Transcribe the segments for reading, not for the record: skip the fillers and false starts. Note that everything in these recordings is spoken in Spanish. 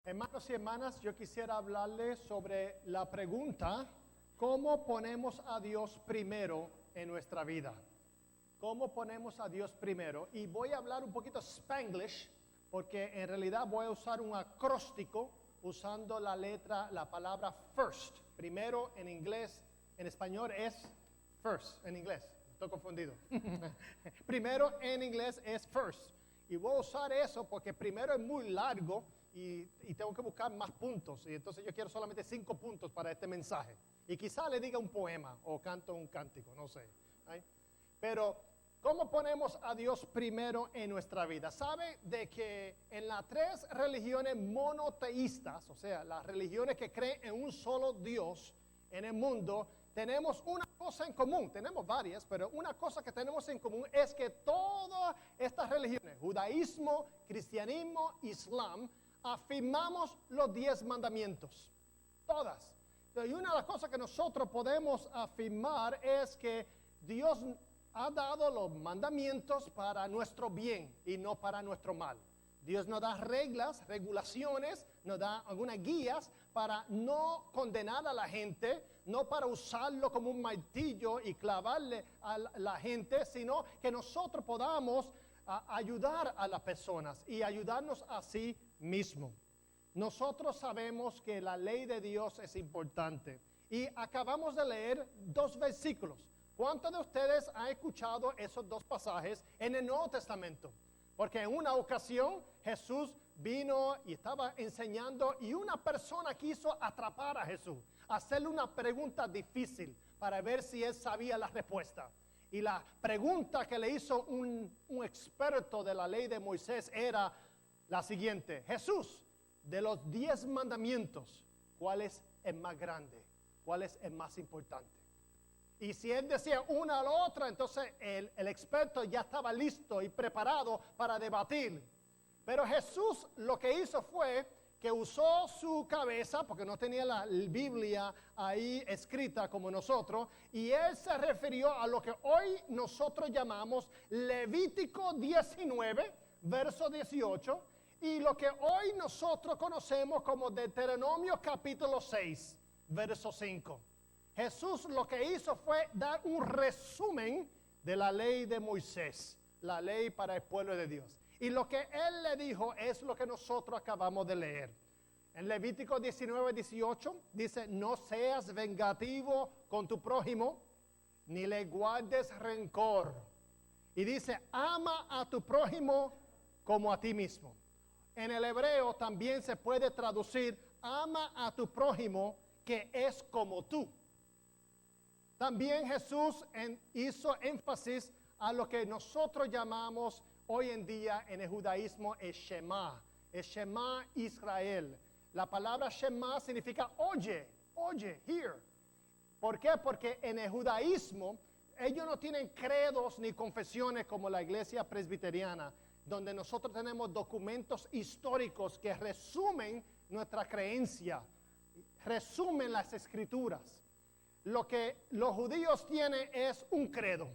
Hermanos y hermanas, yo quisiera hablarles sobre la pregunta, ¿cómo ponemos a Dios primero en nuestra vida? ¿Cómo ponemos a Dios primero? Y voy a hablar un poquito Spanglish, porque en realidad voy a usar un acróstico usando la palabra first. Primero en inglés, en español es first, en inglés. Estoy confundido. Primero en inglés es first. Y voy a usar eso porque primero es muy largo y tengo que buscar más puntos. Y entonces yo quiero solamente 5 puntos para este mensaje. Y quizá le diga un poema o canto un cántico, no sé. ¿Right? Pero, ¿cómo ponemos a Dios primero en nuestra vida? ¿Sabe de que en las 3 religiones monoteístas, o sea, las religiones que creen en un solo Dios en el mundo, tenemos una cosa en común? Tenemos varias, pero una cosa que tenemos en común es que todas estas religiones, judaísmo, cristianismo, islam, afirmamos los 10 mandamientos. Todas. Y una de las cosas que nosotros podemos afirmar es que Dios ha dado los mandamientos para nuestro bien y no para nuestro mal. Dios nos da regulaciones, nos da algunas guías para no condenar a la gente, no para usarlo como un martillo y clavarle a la gente, sino que nosotros podamos ayudar a las personas y ayudarnos a sí mismos. Nosotros sabemos que la ley de Dios es importante y acabamos de leer 2 versículos. ¿Cuántos de ustedes han escuchado esos 2 pasajes en el Nuevo Testamento? Porque en una ocasión Jesús vino y estaba enseñando y una persona quiso atrapar a Jesús, hacerle una pregunta difícil para ver si él sabía la respuesta. Y la pregunta que le hizo un experto de la ley de Moisés era la siguiente: Jesús, de los 10 mandamientos, ¿cuál es el más grande? ¿Cuál es el más importante? Y si él decía una a la otra, entonces el experto ya estaba listo y preparado para debatir. Pero Jesús lo que hizo fue que usó su cabeza, porque no tenía la Biblia ahí escrita como nosotros, y él se refirió a lo que hoy nosotros llamamos Levítico 19, verso 18, y lo que hoy nosotros conocemos como Deuteronomio capítulo 6, verso 5. Jesús lo que hizo fue dar un resumen de la ley de Moisés, la ley para el pueblo de Dios. Y lo que él le dijo es lo que nosotros acabamos de leer. En Levítico 19, 18 dice: no seas vengativo con tu prójimo, ni le guardes rencor. Y dice: ama a tu prójimo como a ti mismo. En el hebreo también se puede traducir: ama a tu prójimo que es como tú. También Jesús hizo énfasis a lo que nosotros llamamos hoy en día en el judaísmo el Shema Israel. La palabra Shema significa oye, hear. ¿Por qué? Porque en el judaísmo ellos no tienen credos ni confesiones como la iglesia presbiteriana, donde nosotros tenemos documentos históricos que resumen nuestra creencia, resumen las escrituras. Lo que los judíos tienen es un credo.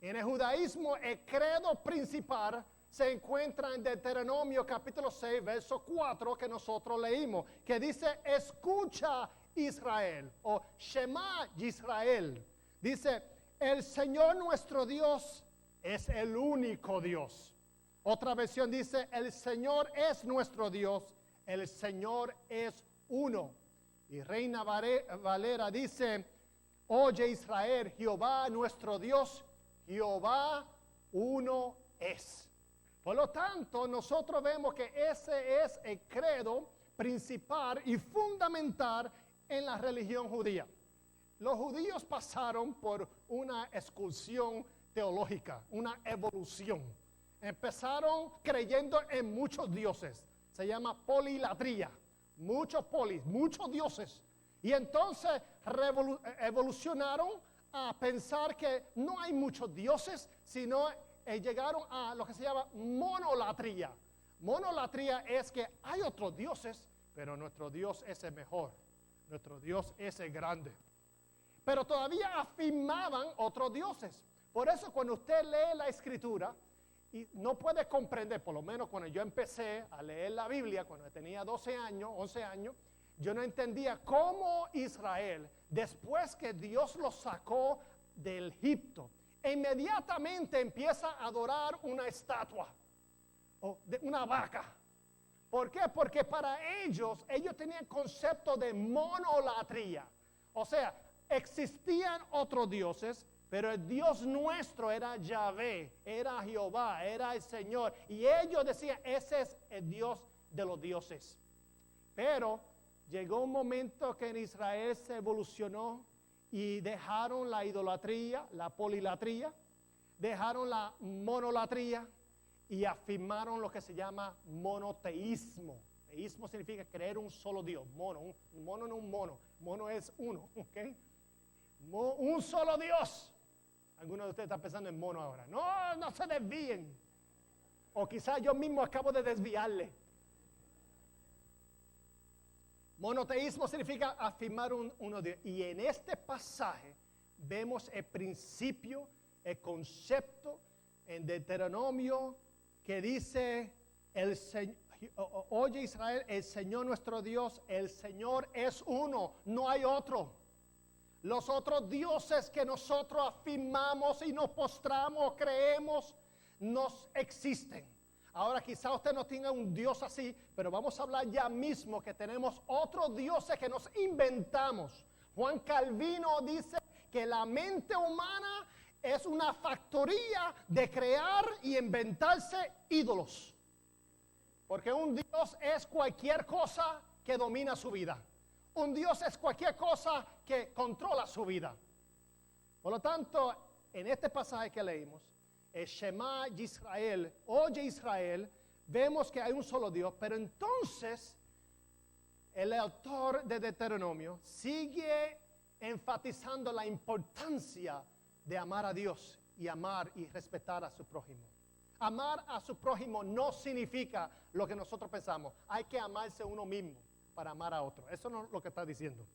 En el judaísmo el credo principal se encuentra en Deuteronomio capítulo 6, verso 4 que nosotros leímos, que dice: escucha Israel, o Shema Israel. Dice: el Señor nuestro Dios es el único Dios. Otra versión dice: el Señor es nuestro Dios, el Señor es uno. Y Reina Valera dice: oye Israel, Jehová nuestro Dios, Jehová uno es. Por lo tanto, nosotros vemos que ese es el credo principal y fundamental en la religión judía. Los judíos pasaron por una excursión teológica, una evolución. Empezaron creyendo en muchos dioses. Se llama polilatría. Muchos dioses. Y entonces evolucionaron a pensar que no hay muchos dioses, sino llegaron a lo que se llama monolatría. Monolatría es que hay otros dioses, pero nuestro Dios es el mejor. Nuestro Dios es el grande. Pero todavía afirmaban otros dioses. Por eso cuando usted lee la escritura, y no puede comprender, por lo menos cuando yo empecé a leer la Biblia, cuando tenía 12 años, 11 años, yo no entendía cómo Israel, después que Dios los sacó del Egipto, inmediatamente empieza a adorar una estatua o de una vaca. ¿Por qué? Porque para ellos tenían concepto de monolatría. O sea, existían otros dioses, pero el Dios nuestro era Yahvé, era Jehová, era el Señor. Y ellos decían, ese es el Dios de los dioses. Pero llegó un momento que en Israel se evolucionó y dejaron la idolatría, la polilatría, dejaron la monolatría y afirmaron lo que se llama monoteísmo. Teísmo significa creer un solo Dios. Mono no es un mono, mono es uno, ¿ok? Un solo Dios. Algunos de ustedes están pensando en mono ahora. No, no se desvíen. O quizás yo mismo acabo de desviarle. Monoteísmo significa afirmar uno Dios. Y en este pasaje vemos el principio, el concepto en Deuteronomio que dice, oye Israel, el Señor nuestro Dios, el Señor es uno, no hay otro. Los otros dioses que nosotros afirmamos y nos postramos, creemos, no existen. Ahora quizá usted no tenga un Dios así, pero vamos a hablar ya mismo que tenemos otros dioses que nos inventamos. Juan Calvino dice que la mente humana es una factoría de crear y inventarse ídolos. Porque un Dios es cualquier cosa que domina su vida. Un Dios es cualquier cosa que controla su vida. Por lo tanto, en este pasaje que leímos, el Shema Yisrael, oye Israel, vemos que hay un solo Dios, pero entonces el autor de Deuteronomio sigue enfatizando la importancia de amar a Dios y amar y respetar a su prójimo. Amar a su prójimo no significa lo que nosotros pensamos. Hay que amarse uno mismo para amar a otro. Eso no es lo que está diciendo.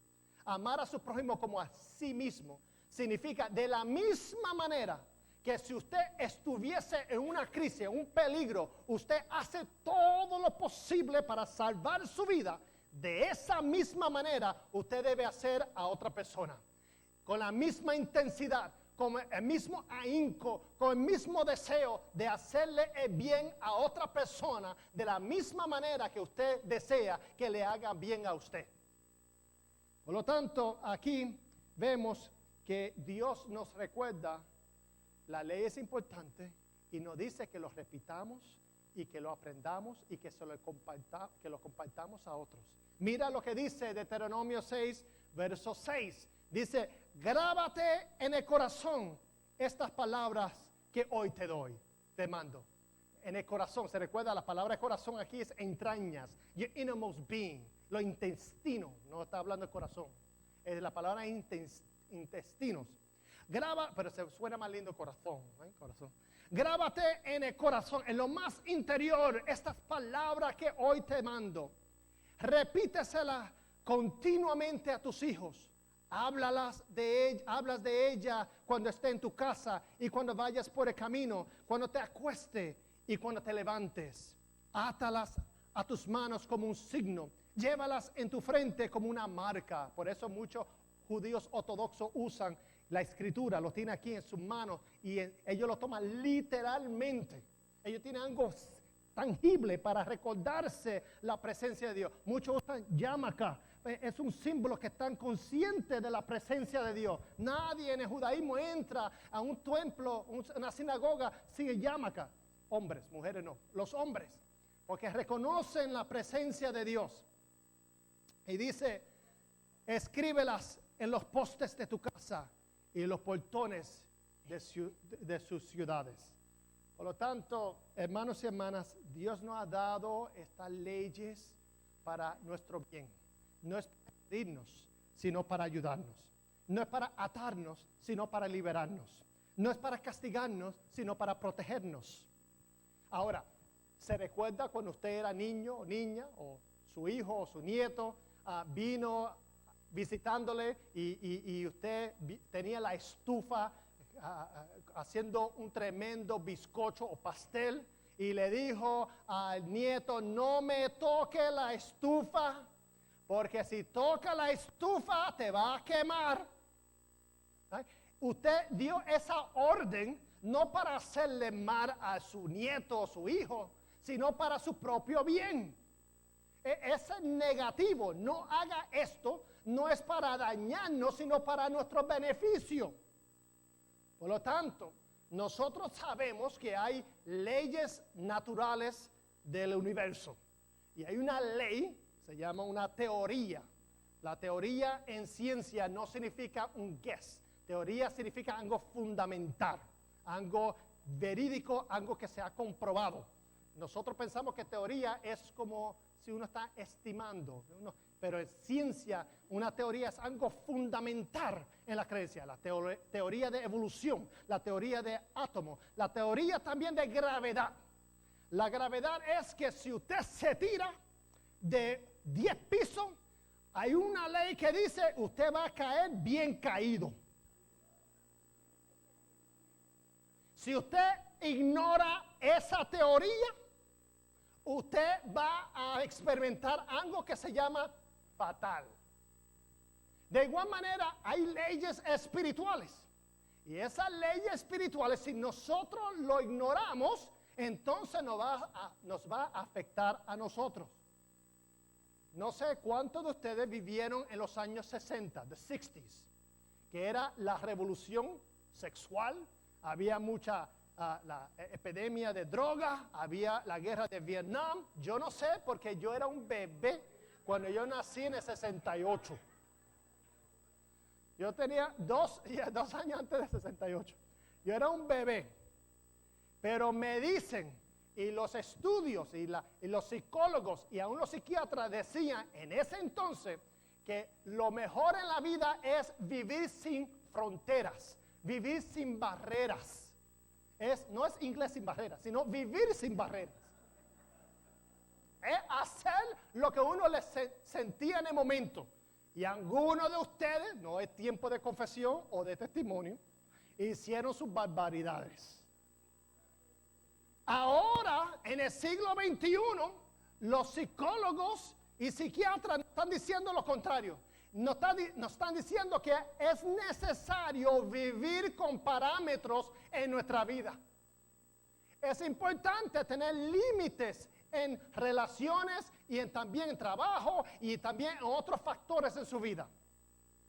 Amar a su prójimo como a sí mismo significa de la misma manera que si usted estuviese en una crisis, en un peligro, usted hace todo lo posible para salvar su vida. De esa misma manera usted debe hacer a otra persona. Con la misma intensidad, con el mismo ahínco, con el mismo deseo de hacerle el bien a otra persona, de la misma manera que usted desea que le haga bien a usted. Por lo tanto, aquí vemos que Dios nos recuerda, la ley es importante y nos dice que lo repitamos y que lo aprendamos y que lo compartamos a otros. Mira lo que dice Deuteronomio 6, verso 6. Dice, grábate en el corazón estas palabras que hoy te doy, te mando. En el corazón, se recuerda, la palabra corazón aquí es entrañas, your innermost being, lo intestino, no está hablando de corazón, es la palabra intestinos. Pero se suena más lindo corazón, ¿eh? Corazón. Grábate en el corazón, en lo más interior, estas palabras que hoy te mando. Repíteselas continuamente a tus hijos. Hablas de ella cuando esté en tu casa y cuando vayas por el camino, cuando te acuestes y cuando te levantes. Átalas a tus manos como un signo. Llévalas en tu frente como una marca. Por eso muchos judíos ortodoxos usan la escritura, lo tienen aquí en sus manos y ellos lo toman literalmente. Ellos tienen algo tangible para recordarse la presencia de Dios. Muchos usan yarmulke. Es un símbolo que están conscientes de la presencia de Dios. Nadie en el judaísmo entra a un templo, una sinagoga sin el yarmulke. Hombres, mujeres no. Los hombres, porque reconocen la presencia de Dios. Y dice, escríbelas en los postes de tu casa y en los portones de sus ciudades. Por lo tanto, hermanos y hermanas, Dios nos ha dado estas leyes para nuestro bien. No es para herirnos, sino para ayudarnos. No es para atarnos, sino para liberarnos. No es para castigarnos, sino para protegernos. Ahora, ¿se recuerda cuando usted era niño o niña, o su hijo o su nieto vino visitándole y usted tenía la estufa haciendo un tremendo bizcocho o pastel y le dijo al nieto, no me toque la estufa, porque si toca la estufa te va a quemar. Usted dio esa orden no para hacerle mal a su nieto o su hijo, sino para su propio bien. Ese negativo, no haga esto, no es para dañarnos, sino para nuestro beneficio. Por lo tanto, nosotros sabemos que hay leyes naturales del universo. Y hay una ley, se llama una teoría. La teoría en ciencia no significa un guess. Teoría significa algo fundamental, algo verídico, algo que se ha comprobado. Nosotros pensamos que teoría es como si uno está estimando, pero en ciencia una teoría es algo fundamental en la creencia. La teoría de evolución, la teoría de átomos, la teoría también de gravedad. La gravedad es que si usted se tira de 10 pisos, hay una ley que dice usted va a caer bien caído. Si usted ignora esa teoría, usted va a experimentar algo que se llama fatal. De igual manera, hay leyes espirituales. Y esas leyes espirituales, si nosotros lo ignoramos, entonces nos va a afectar a nosotros. No sé cuántos de ustedes vivieron en los años 60, the 60s, que era la revolución sexual, había mucha la epidemia de droga, había la guerra de Vietnam. Yo no sé porque yo era un bebé cuando yo nací en el 68. Yo tenía 2 años antes del 68. Yo era un bebé. Pero me dicen, y los estudios, y los psicólogos, y aún los psiquiatras decían en ese entonces que lo mejor en la vida es vivir sin fronteras, vivir sin barreras. No es inglés sin barreras, sino vivir sin barreras. Es hacer lo que uno sentía en el momento. Y algunos de ustedes, no es tiempo de confesión o de testimonio, hicieron sus barbaridades. Ahora, en el siglo XXI, los psicólogos y psiquiatras nos están diciendo lo contrario. Nos están diciendo que es necesario vivir con parámetros en nuestra vida. Es importante tener límites en relaciones y también en trabajo y también en otros factores en su vida.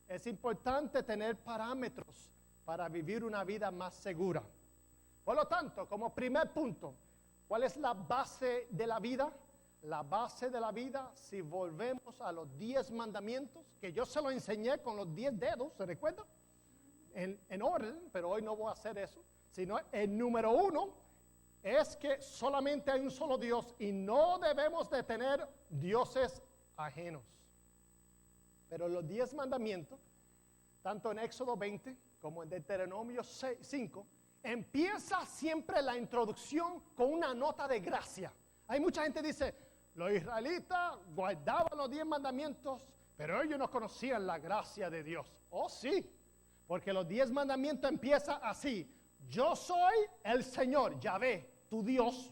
Es importante tener parámetros para vivir una vida más segura. Por lo tanto, como primer punto, ¿cuál es la base de la vida? La base de la vida, si volvemos a los 10 mandamientos, que yo se lo enseñé con los 10 dedos, ¿se recuerda? En orden, pero hoy no voy a hacer eso. Sino el número 1 es que solamente hay un solo Dios y no debemos de tener dioses ajenos. Pero los 10 mandamientos, tanto en Éxodo 20 como en Deuteronomio 5, empieza siempre la introducción con una nota de gracia. Hay mucha gente que dice, los israelitas guardaban los 10 mandamientos, pero ellos no conocían la gracia de Dios. Oh, sí, porque los 10 mandamientos empiezan así. Yo soy el Señor, Yahvé, tu Dios.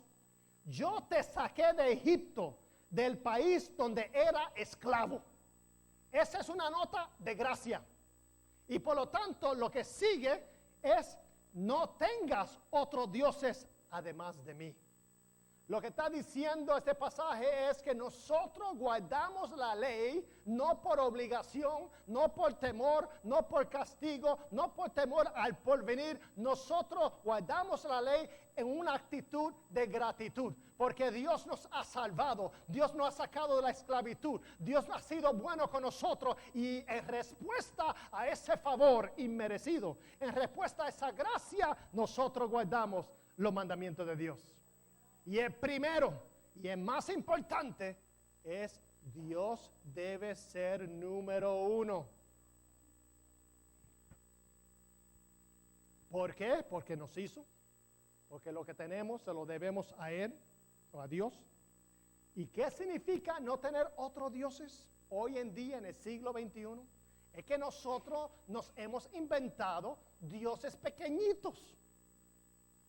Yo te saqué de Egipto, del país donde era esclavo. Esa es una nota de gracia. Y por lo tanto, lo que sigue es, no tengas otros dioses además de mí. Lo que está diciendo este pasaje es que nosotros guardamos la ley no por obligación, no por temor, no por castigo, no por temor al porvenir. Nosotros guardamos la ley en una actitud de gratitud, porque Dios nos ha salvado, Dios nos ha sacado de la esclavitud, Dios ha sido bueno con nosotros y en respuesta a ese favor inmerecido, en respuesta a esa gracia, nosotros guardamos los mandamientos de Dios. Y el primero y el más importante es Dios debe ser número 1. ¿Por qué? Porque nos hizo. Porque lo que tenemos se lo debemos a Él o a Dios. ¿Y qué significa no tener otros dioses hoy en día en el siglo XXI? Es que nosotros nos hemos inventado dioses pequeñitos.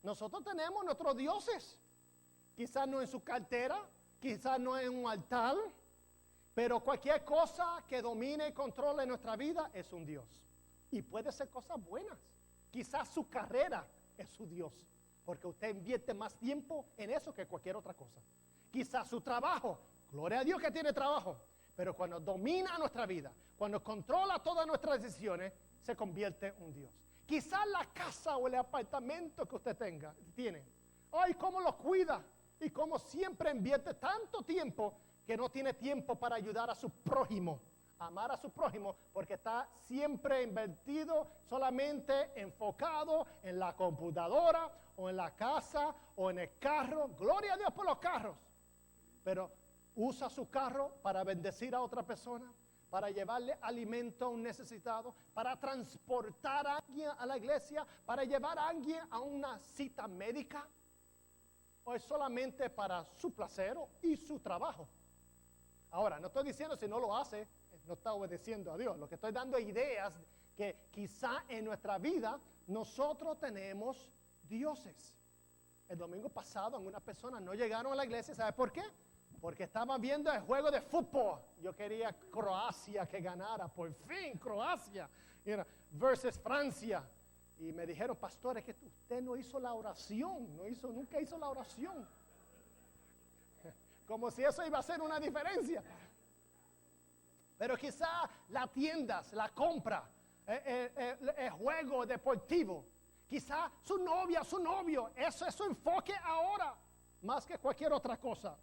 Nosotros tenemos nuestros dioses. Quizás no en su cartera, quizás no en un altar, pero cualquier cosa que domine y controle nuestra vida es un Dios. Y puede ser cosas buenas. Quizás su carrera es su Dios, porque usted invierte más tiempo en eso que cualquier otra cosa. Quizás su trabajo, gloria a Dios que tiene trabajo, pero cuando domina nuestra vida, cuando controla todas nuestras decisiones, se convierte en un Dios. Quizás la casa o el apartamento que usted tiene. Ay, cómo lo cuida y cómo siempre invierte tanto tiempo que no tiene tiempo para ayudar a su prójimo, amar a su prójimo, porque está siempre invertido, solamente enfocado en la computadora o en la casa o en el carro. Gloria a Dios por los carros. Pero usa su carro para bendecir a otra persona, para llevarle alimento a un necesitado, para transportar a alguien a la iglesia, para llevar a alguien a una cita médica, o es solamente para su placer y su trabajo. Ahora, no estoy diciendo si no lo hace, no está obedeciendo a Dios. Lo que estoy dando ideas que quizá en nuestra vida nosotros tenemos dioses. El domingo pasado algunas personas no llegaron a la iglesia, ¿sabe por qué? Porque estaban viendo el juego de fútbol. Yo quería Croacia que ganara, por fin Croacia, versus Francia. Y me dijeron, pastor, es que usted no hizo la oración, nunca hizo la oración. Como si eso iba a hacer una diferencia. Pero quizá las tiendas, la compra, el juego deportivo, quizá su novia, su novio, eso es su enfoque ahora, más que cualquier otra cosa.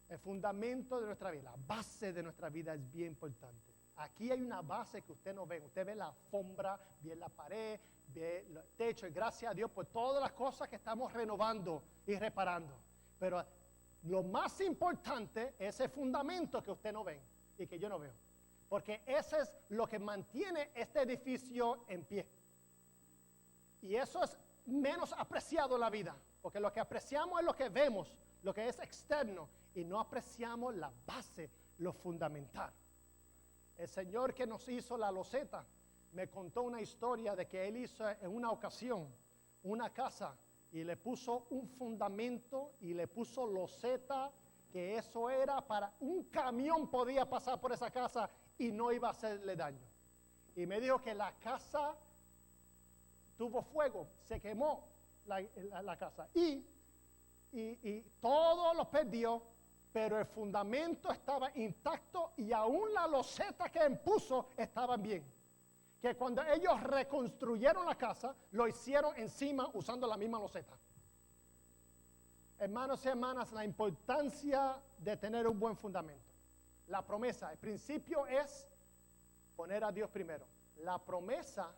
El fundamento de nuestra vida, la base de nuestra vida es bien importante. Aquí hay una base que usted no ve. Usted ve la alfombra, ve la pared, ve el techo. Y gracias a Dios por todas las cosas que estamos renovando y reparando. Pero lo más importante es el fundamento que usted no ve y que yo no veo. Porque ese es lo que mantiene este edificio en pie. Y eso es menos apreciado en la vida. Porque lo que apreciamos es lo que vemos, lo que es externo. Y no apreciamos la base, lo fundamental. El Señor que nos hizo la loseta me contó una historia de que Él hizo en una ocasión una casa y le puso un fundamento y le puso loseta, que eso era para un camión podía pasar por esa casa y no iba a hacerle daño. Y me dijo que la casa tuvo fuego, se quemó la casa y todo lo perdió. Pero el fundamento estaba intacto y aún la loseta que impuso estaban bien. Que cuando ellos reconstruyeron la casa, lo hicieron encima usando la misma loseta. Hermanos y hermanas, la importancia de tener un buen fundamento. La promesa, el principio es poner a Dios primero. La promesa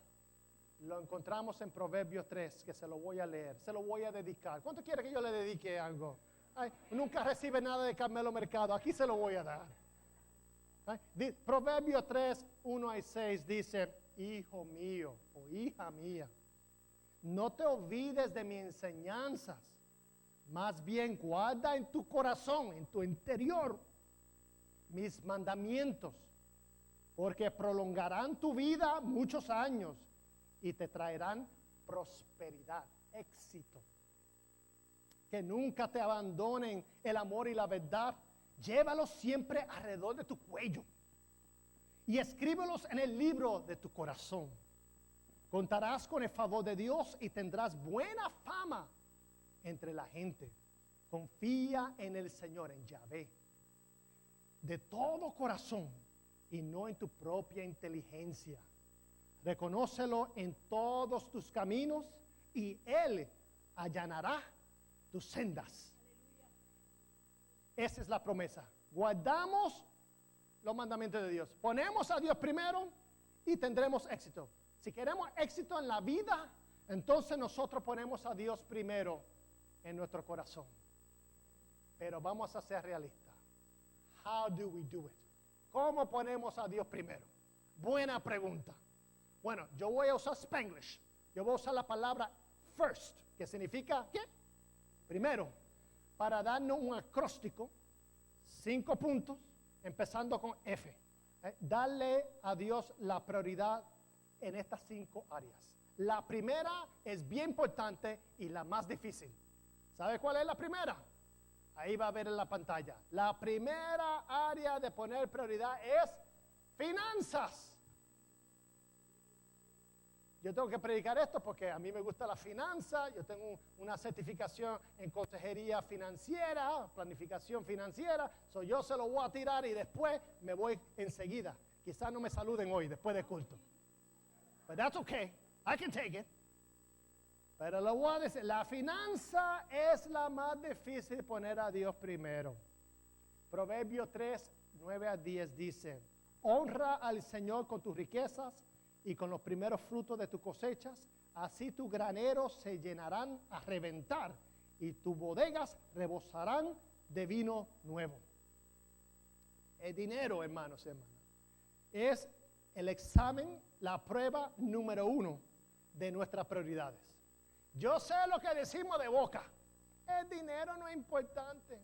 lo encontramos en Proverbios 3, que se lo voy a leer, se lo voy a dedicar. ¿Cuánto quiere que yo le dedique algo? Ay, nunca recibe nada de Carmelo Mercado, aquí se lo voy a dar. Proverbios 3, 1 y 6 dice, hijo mío o hija mía, no te olvides de mis enseñanzas, más bien guarda en tu corazón, en tu interior, mis mandamientos, porque prolongarán tu vida muchos años y te traerán prosperidad, éxito. Que nunca te abandonen el amor y la verdad. Llévalos siempre alrededor de tu cuello y escríbelos en el libro de tu corazón. Contarás con el favor de Dios y tendrás buena fama entre la gente. Confía en el Señor, en Yahvé, de todo corazón y no en tu propia inteligencia. Reconócelo en todos tus caminos y Él allanará tus sendas. Esa es la promesa. Guardamos los mandamientos de Dios. Ponemos a Dios primero y tendremos éxito. Si queremos éxito en la vida, entonces nosotros ponemos a Dios primero en nuestro corazón. Pero vamos a ser realistas. How do we do it? ¿Cómo ponemos a Dios primero? Buena pregunta. Bueno, yo voy a usar Spanglish. Yo voy a usar la palabra first, que significa ¿qué? Primero, para darnos un acróstico, 5 puntos, empezando con F. Darle a Dios la prioridad en estas 5 áreas. La primera es bien importante y la más difícil. ¿Sabe cuál es la primera? Ahí va a ver en la pantalla. La primera área de poner prioridad es finanzas. Yo tengo que predicar esto porque a mí me gusta la finanza. Yo tengo una certificación en consejería financiera, planificación financiera. So yo se lo voy a tirar y después me voy enseguida. Quizás no me saluden hoy después del culto. But that's okay. I can take it. Pero lo voy a decir, la finanza es la más difícil de poner a Dios primero. Proverbios 3, 9 a 10 dice, honra al Señor con tus riquezas y con los primeros frutos de tus cosechas, así tus graneros se llenarán a reventar y tus bodegas rebosarán de vino nuevo. El dinero, hermanos y hermanas, es el examen, la prueba número 1 de nuestras prioridades. Yo sé lo que decimos de boca. El dinero no es importante.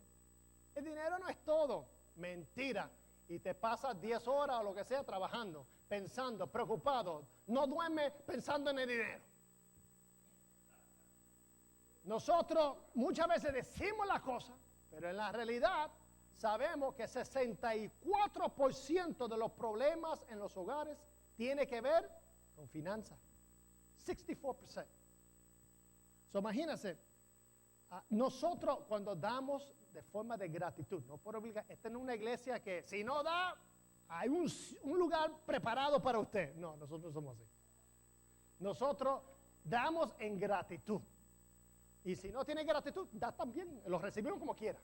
El dinero no es todo. Mentira. Y te pasas 10 horas o lo que sea trabajando, pensando, preocupado. No duermes pensando en el dinero. Nosotros muchas veces decimos las cosas, pero en la realidad sabemos que 64% de los problemas en los hogares tiene que ver con finanzas. 64%. So, imagínense, nosotros cuando damos de forma de gratitud, no por obligar, esta no es una iglesia que si no da, hay un lugar preparado para usted. No, nosotros somos así. Nosotros damos en gratitud. Y si no tiene gratitud, da también, lo recibimos como quiera.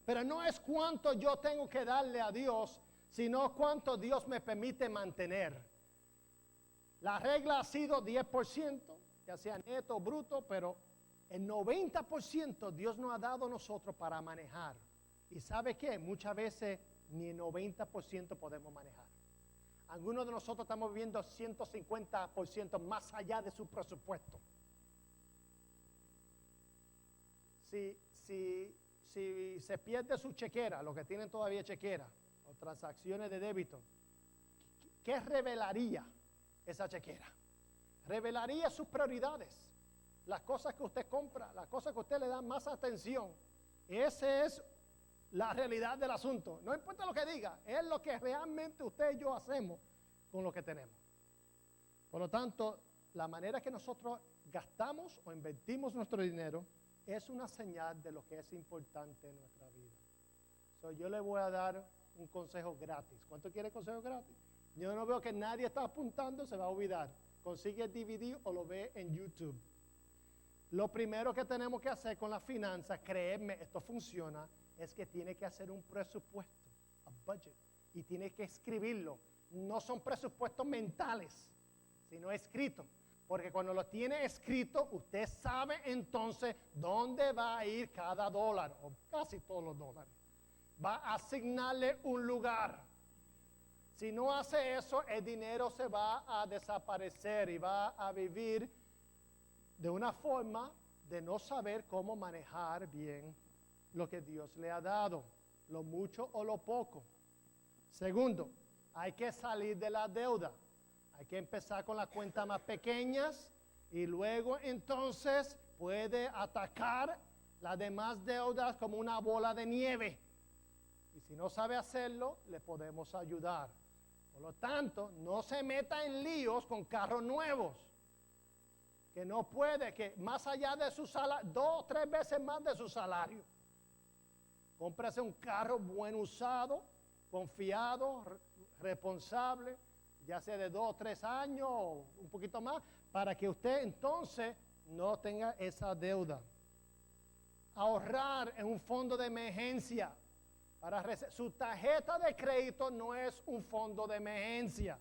Pero no es cuánto yo tengo que darle a Dios, sino cuánto Dios me permite mantener. La regla ha sido 10%, ya sea neto o bruto, pero el 90% Dios nos ha dado a nosotros para manejar. ¿Y sabe qué? Muchas veces ni el 90% podemos manejar. Algunos de nosotros estamos viviendo 150% más allá de su presupuesto. Si se pierde su chequera, los que tienen todavía chequera, o transacciones de débito, ¿qué revelaría esa chequera? Revelaría sus prioridades, las cosas que usted compra, las cosas que usted le da más atención. Esa es la realidad del asunto. No importa lo que diga, es lo que realmente usted y yo hacemos con lo que tenemos. Por lo tanto, la manera que nosotros gastamos o invertimos nuestro dinero es una señal de lo que es importante en nuestra vida. So, yo le voy a dar un consejo gratis. ¿Cuánto quiere consejo gratis? Yo no veo que nadie está apuntando, se va a olvidar. Consigue el DVD o lo ve en YouTube. Lo primero que tenemos que hacer con las finanzas, créeme, esto funciona, es que tiene que hacer un presupuesto, a budget, y tiene que escribirlo. No son presupuestos mentales, sino escritos. Porque cuando lo tiene escrito, usted sabe entonces dónde va a ir cada dólar, o casi todos los dólares. Va a asignarle un lugar. Si no hace eso, el dinero se va a desaparecer y va a vivir de una forma de no saber cómo manejar bien lo que Dios le ha dado, lo mucho o lo poco. Segundo, hay que salir de la deuda. Hay que empezar con las cuentas más pequeñas y luego entonces puede atacar las demás deudas como una bola de nieve. Y si no sabe hacerlo, le podemos ayudar. Por lo tanto, no se meta en líos con carros nuevos. Que no puede, que más allá de su salario, 2 o 3 veces más de su salario. Cómprese un carro buen usado, confiado, responsable, ya sea de 2 o 3 años o un poquito más, para que usted entonces no tenga esa deuda. Ahorrar en un fondo de emergencia. Su tarjeta de crédito no es un fondo de emergencia.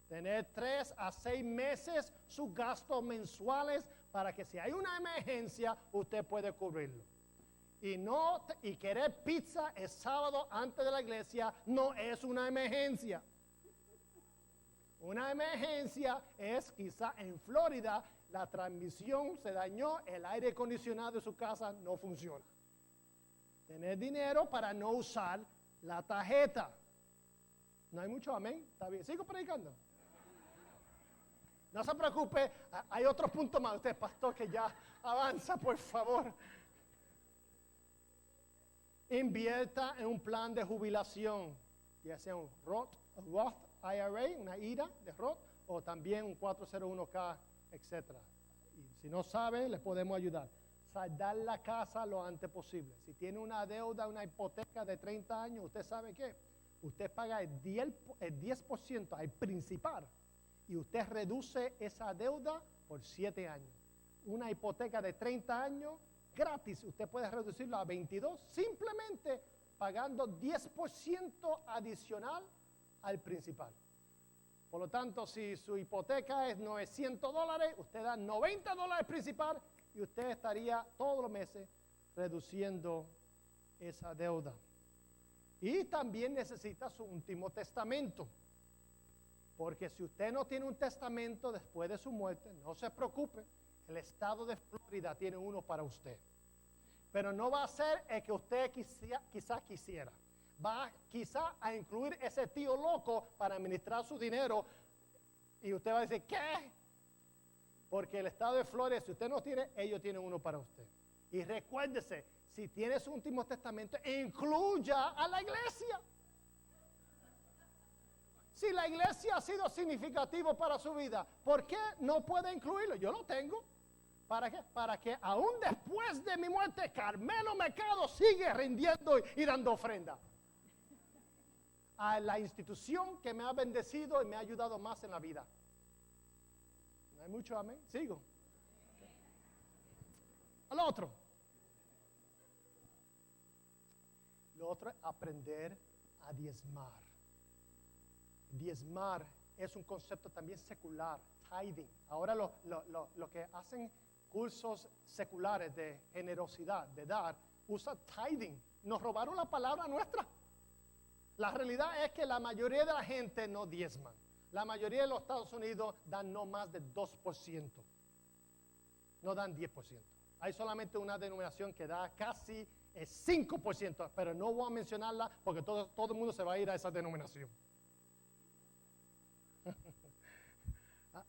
Tener 3 a 6 meses sus gastos mensuales para que si hay una emergencia, usted puede cubrirlo. Y querer pizza el sábado antes de la iglesia no es una emergencia. Una emergencia es quizá en Florida la transmisión se dañó, el aire acondicionado de su casa no funciona. Tener dinero para no usar la tarjeta. No hay mucho amén. Está bien. Sigo predicando. No se preocupe, hay otro punto más. Usted, pastor, que ya avanza, por favor. Invierta en un plan de jubilación, ya sea un Roth IRA, una IRA de Roth, o también un 401k, etc. Y si no sabe, le podemos ayudar. Saldar la casa lo antes posible. Si tiene una deuda, una hipoteca de 30 años, ¿usted sabe qué? Usted paga el 10% al principal y usted reduce esa deuda por 7 años. Una hipoteca de 30 años, gratis, usted puede reducirlo a 22 simplemente pagando 10% adicional al principal. Por lo tanto, si su hipoteca es $900, usted da $90 principal y usted estaría todos los meses reduciendo esa deuda. Y también necesita su último testamento. Porque si usted no tiene un testamento después de su muerte, no se preocupe, el estado de Florida tiene uno para usted. Pero no va a ser el que usted quizá quisiera. Va quizá a incluir ese tío loco para administrar su dinero y usted va a decir, ¿qué? Porque el estado de Florida, si usted no tiene, ellos tienen uno para usted. Y recuérdese, si tiene su último testamento, incluya a la iglesia. Si la iglesia ha sido significativo para su vida, ¿por qué no puede incluirlo? Yo lo tengo. ¿Para qué? Para que aún después de mi muerte, Carmelo Mercado sigue rindiendo y dando ofrenda a la institución que me ha bendecido y me ha ayudado más en la vida. ¿No hay mucho amén? Sigo. Al otro. Lo otro es aprender a diezmar. Diezmar es un concepto también secular, tithing. Ahora lo que hacen cursos seculares de generosidad, de dar, usa tithing. Nos robaron la palabra nuestra. La realidad es que la mayoría de la gente no diezman. La mayoría de los Estados Unidos dan no más de 2%. No dan 10%. Hay solamente una denominación que da casi el 5%, pero no voy a mencionarla porque todo el mundo se va a ir a esa denominación.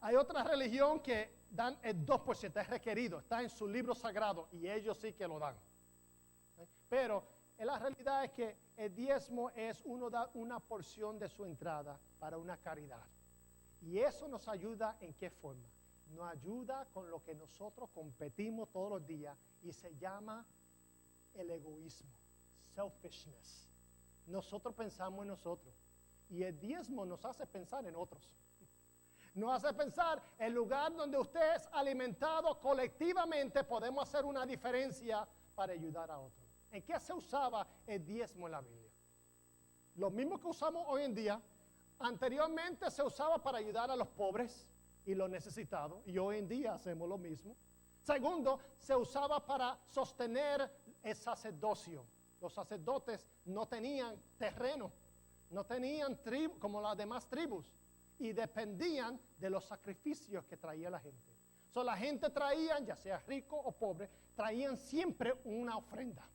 Hay otra religión que dan el 2%, es requerido, está en su libro sagrado y ellos sí que lo dan. Pero la realidad es que el diezmo es uno da una porción de su entrada para una caridad. Y eso nos ayuda ¿en qué forma? Nos ayuda con lo que nosotros competimos todos los días y se llama el egoísmo, selfishness. Nosotros pensamos en nosotros y el diezmo nos hace pensar en otros. Nos hace pensar el lugar donde usted es alimentado colectivamente, podemos hacer una diferencia para ayudar a otros. ¿En qué se usaba el diezmo en la Biblia? Lo mismo que usamos hoy en día. Anteriormente se usaba para ayudar a los pobres y los necesitados, y hoy en día hacemos lo mismo. Segundo, se usaba para sostener el sacerdocio. Los sacerdotes no tenían terreno, no tenían tribu como las demás tribus, y dependían de los sacrificios que traía la gente. La gente traía, ya sea rico o pobre, traían siempre una ofrenda.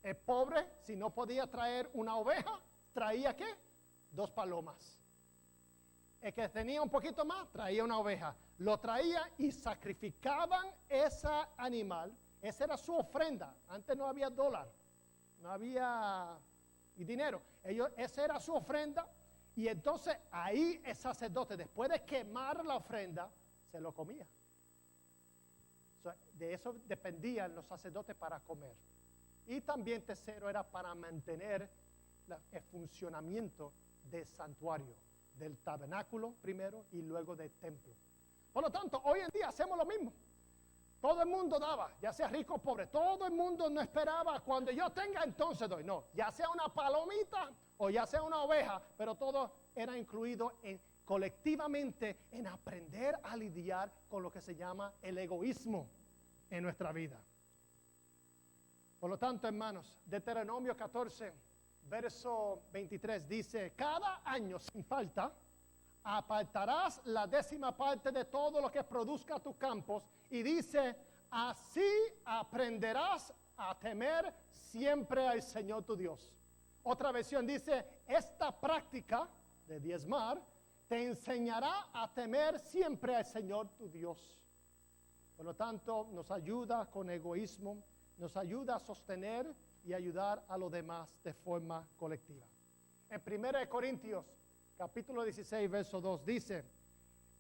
El pobre, si no podía traer una oveja, traía ¿qué? 2 palomas. El que tenía un poquito más, traía una oveja. Lo traía y sacrificaban ese animal. Esa era su ofrenda. Antes no había dólar, no había dinero. Esa era su ofrenda. Y entonces ahí el sacerdote, después de quemar la ofrenda, se lo comía. De eso dependían los sacerdotes para comer. Y también tercero era para mantener el funcionamiento del santuario, del tabernáculo primero y luego del templo. Por lo tanto, hoy en día hacemos lo mismo. Todo el mundo daba, ya sea rico o pobre. Todo el mundo no esperaba, cuando yo tenga entonces doy. No, ya sea una palomita o ya sea una oveja, pero todo era incluido colectivamente en aprender a lidiar con lo que se llama el egoísmo en nuestra vida. Por lo tanto, hermanos, Deuteronomio 14, verso 23 dice, cada año sin falta apartarás la 10ª parte de todo lo que produzca tus campos, y dice, así aprenderás a temer siempre al Señor tu Dios. Otra versión dice, esta práctica de diezmar, te enseñará a temer siempre al Señor tu Dios. Por lo tanto, nos ayuda con egoísmo, nos ayuda a sostener y ayudar a los demás de forma colectiva. En 1 Corintios, capítulo 16, verso 2, dice,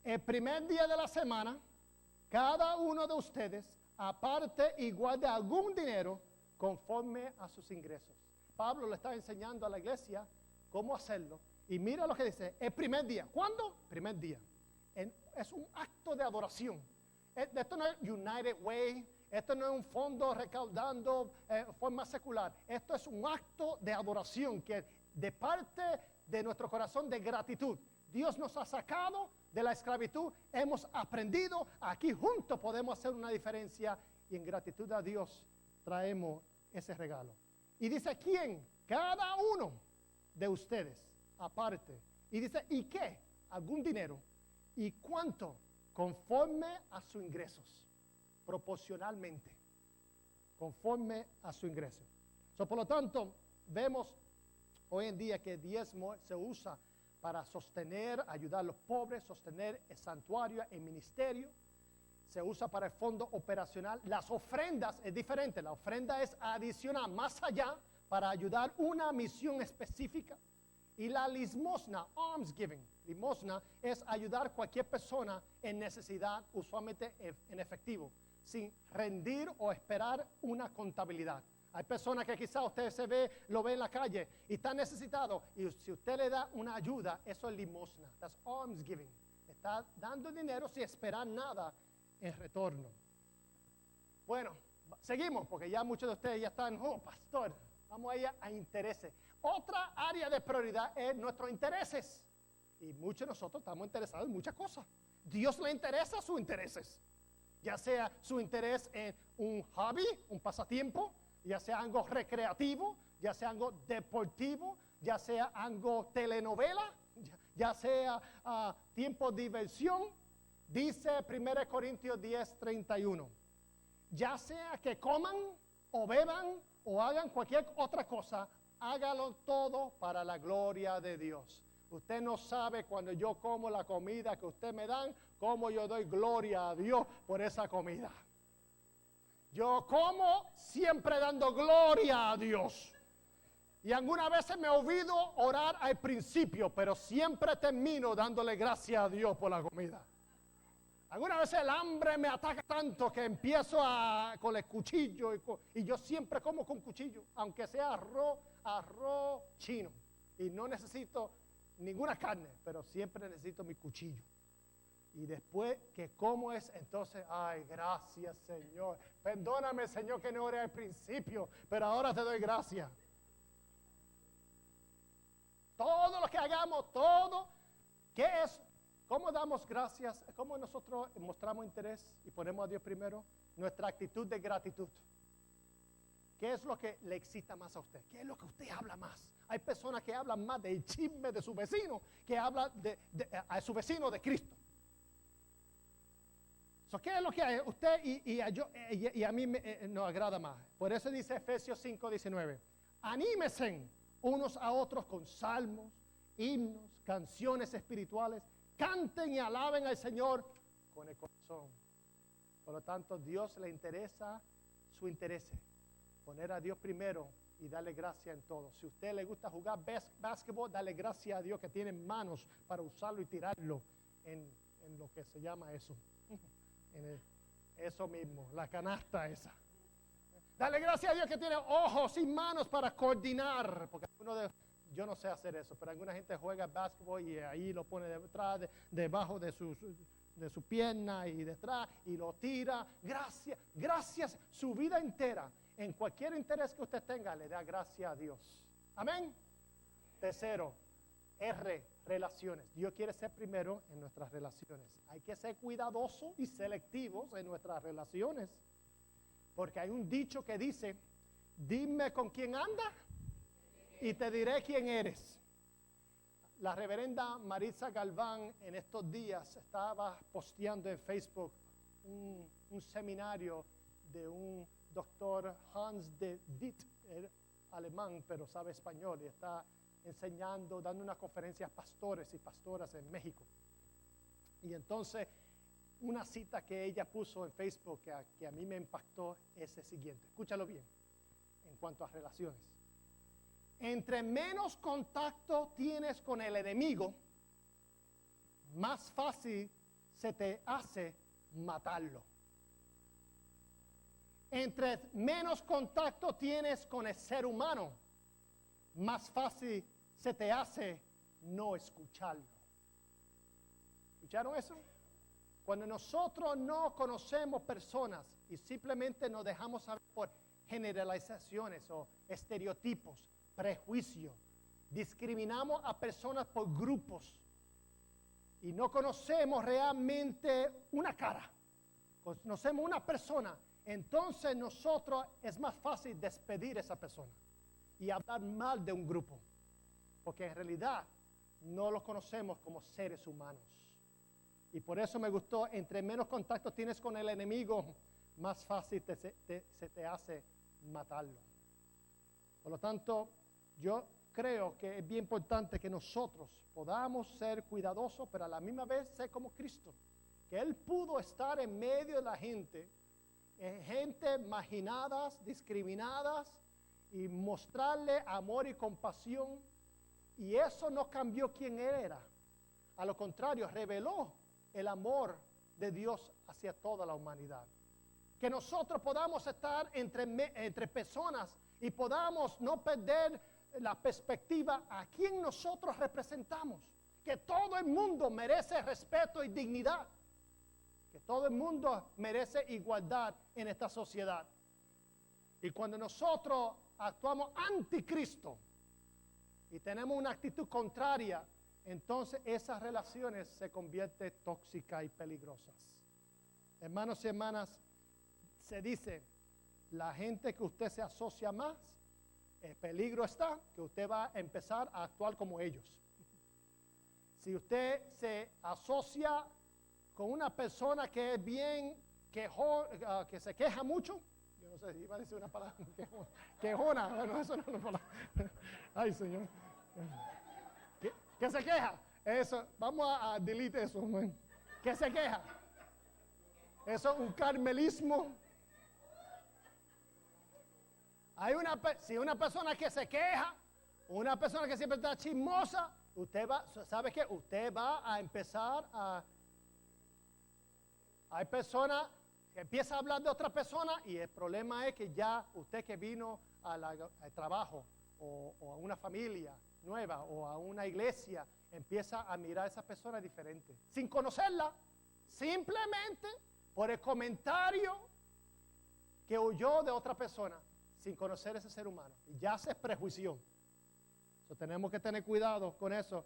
el primer día de la semana, cada uno de ustedes aparte y guarde algún dinero conforme a sus ingresos. Pablo le está enseñando a la iglesia cómo hacerlo. Y mira lo que dice, el primer día. ¿Cuándo? Primer día. Es un acto de adoración. Esto no es United Way, esto no es un fondo recaudando forma secular. Esto es un acto de adoración que de parte de nuestro corazón de gratitud. Dios nos ha sacado de la esclavitud, hemos aprendido, aquí juntos podemos hacer una diferencia y en gratitud a Dios traemos ese regalo. Y dice, ¿quién? Cada uno de ustedes aparte. Y dice, ¿y qué? Algún dinero. ¿Y cuánto? Conforme a sus ingresos, proporcionalmente, conforme a su ingreso. Por lo tanto, vemos hoy en día que el diezmo se usa para sostener, ayudar a los pobres, sostener el santuario, el ministerio. Se usa para el fondo operacional. Las ofrendas es diferente. La ofrenda es adicional, más allá, para ayudar una misión específica. Y la limosna, almsgiving, limosna es ayudar a cualquier persona en necesidad, usualmente en efectivo, sin rendir o esperar una contabilidad. Hay personas que quizás usted lo ve en la calle y está necesitado. Y si usted le da una ayuda, eso es limosna. That's almsgiving. Está dando dinero sin esperar nada en retorno. Bueno, seguimos porque ya muchos de ustedes ya están, pastor, vamos a ir a intereses. Otra área de prioridad es nuestros intereses. Y muchos de nosotros estamos interesados en muchas cosas. Dios le interesa sus intereses. Ya sea su interés en un hobby, un pasatiempo, ya sea algo recreativo, ya sea algo deportivo, ya sea algo telenovela, ya sea tiempo de diversión. Dice 1 Corintios 10:31, ya sea que coman o beban o hagan cualquier otra cosa, hágalo todo para la gloria de Dios. Usted no sabe cuando yo como la comida que usted me dan, cómo yo doy gloria a Dios por esa comida. Yo como siempre dando gloria a Dios. Y algunas veces me olvido orar al principio, pero siempre termino dándole gracias a Dios por la comida. Algunas veces el hambre me ataca tanto que empiezo con el cuchillo y yo siempre como con cuchillo, aunque sea arroz chino. Y no necesito ninguna carne, pero siempre necesito mi cuchillo. Y después que como entonces, ay, gracias Señor. Perdóname Señor que no oré al principio, pero ahora te doy gracias. Todo lo que hagamos, todo, ¿qué es? ¿Cómo damos gracias? ¿Cómo nosotros mostramos interés y ponemos a Dios primero? Nuestra actitud de gratitud. ¿Qué es lo que le excita más a usted? ¿Qué es lo que usted habla más? Hay personas que hablan más del chisme de su vecino que hablan a su vecino de Cristo. ¿Qué es lo que a usted y a mí nos agrada más? Por eso dice Efesios 5:19. Anímense unos a otros con salmos, himnos, canciones espirituales. Canten y alaben al Señor con el corazón. Por lo tanto, Dios le interesa su interés. Poner a Dios primero y darle gracias en todo. Si a usted le gusta jugar básquetbol, dale gracias a Dios que tiene manos para usarlo y tirarlo en lo que se llama eso. Eso mismo, la canasta esa. Dale gracias a Dios que tiene ojos y manos para coordinar. Porque yo no sé hacer eso, pero alguna gente juega básquetbol y ahí lo pone detrás, debajo de su pierna y detrás y lo tira. Gracias, su vida entera. En cualquier interés que usted tenga, le da gracias a Dios. Amén. Tercero, relaciones. Dios quiere ser primero en nuestras relaciones. Hay que ser cuidadosos y selectivos en nuestras relaciones. Porque hay un dicho que dice, dime con quién anda y te diré quién eres. La reverenda Maritza Galván en estos días estaba posteando en Facebook un seminario de un doctor Hans de Diet, alemán, pero sabe español y está enseñando, dando una conferencia a pastores y pastoras en México. Y entonces, una cita que ella puso en Facebook que a mí me impactó es el siguiente. Escúchalo bien, en cuanto a relaciones. Entre menos contacto tienes con el enemigo, más fácil se te hace matarlo. Entre menos contacto tienes con el ser humano, más fácil se te hace no escucharlo. ¿Escucharon eso? Cuando nosotros no conocemos personas y simplemente nos dejamos saber por generalizaciones o estereotipos, prejuicios, discriminamos a personas por grupos y no conocemos realmente una cara, conocemos una persona, entonces nosotros es más fácil despedir a esa persona y hablar mal de un grupo, porque en realidad no los conocemos como seres humanos. Y por eso me gustó, entre menos contacto tienes con el enemigo, más fácil se te hace matarlo. Por lo tanto, yo creo que es bien importante que nosotros podamos ser cuidadosos, pero a la misma vez ser como Cristo, que Él pudo estar en medio de la gente marginadas, discriminadas, y mostrarle amor y compasión, y eso no cambió quién Él era. A lo contrario, reveló el amor de Dios hacia toda la humanidad. Que nosotros podamos estar entre personas y podamos no perder la perspectiva a quien nosotros representamos. Que todo el mundo merece respeto y dignidad. Que todo el mundo merece igualdad en esta sociedad. Y cuando nosotros actuamos anticristo y tenemos una actitud contraria, entonces esas relaciones se convierten tóxicas y peligrosas. Hermanos y hermanas, se dice, la gente que usted se asocia más, el peligro está que usted va a empezar a actuar como ellos. Si usted se asocia con una persona que es bien que se queja mucho, yo no sé, iba a decir una palabra, quejona, bueno, eso no es una palabra. Ay, Señor. Que se queja, eso, vamos a delete eso, man. Que se queja. Eso es un carmelismo. Si una persona que se queja, una persona que siempre está chismosa, ¿sabe qué? Usted va a empezar hay personas que empiezan a hablar de otra persona y el problema es que ya usted que vino al trabajo o a una familia nueva o a una iglesia, empieza a mirar a esa persona diferente, sin conocerla, simplemente por el comentario que oyó de otra persona, sin conocer a ese ser humano. Y ya se prejuició. Tenemos que tener cuidado con eso.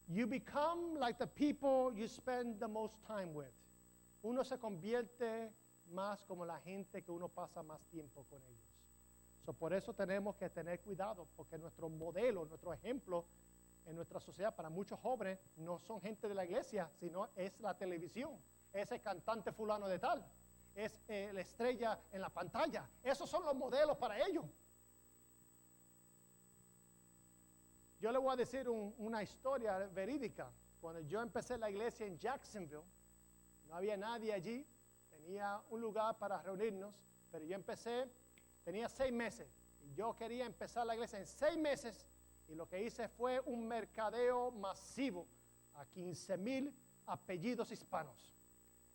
You become like the people you spend the most time with. Uno se convierte más como la gente que uno pasa más tiempo con ellos. Por eso tenemos que tener cuidado, porque nuestro modelo, nuestro ejemplo en nuestra sociedad para muchos jóvenes no son gente de la iglesia, sino es la televisión, es el cantante fulano de tal, es la estrella en la pantalla. Esos son los modelos para ellos. Yo le voy a decir una historia verídica. Cuando yo empecé la iglesia en Jacksonville, no había nadie allí, tenía un lugar para reunirnos, pero yo empecé, tenía 6 meses, y yo quería empezar la iglesia en 6 meses, y lo que hice fue un mercadeo masivo a 15,000 apellidos hispanos.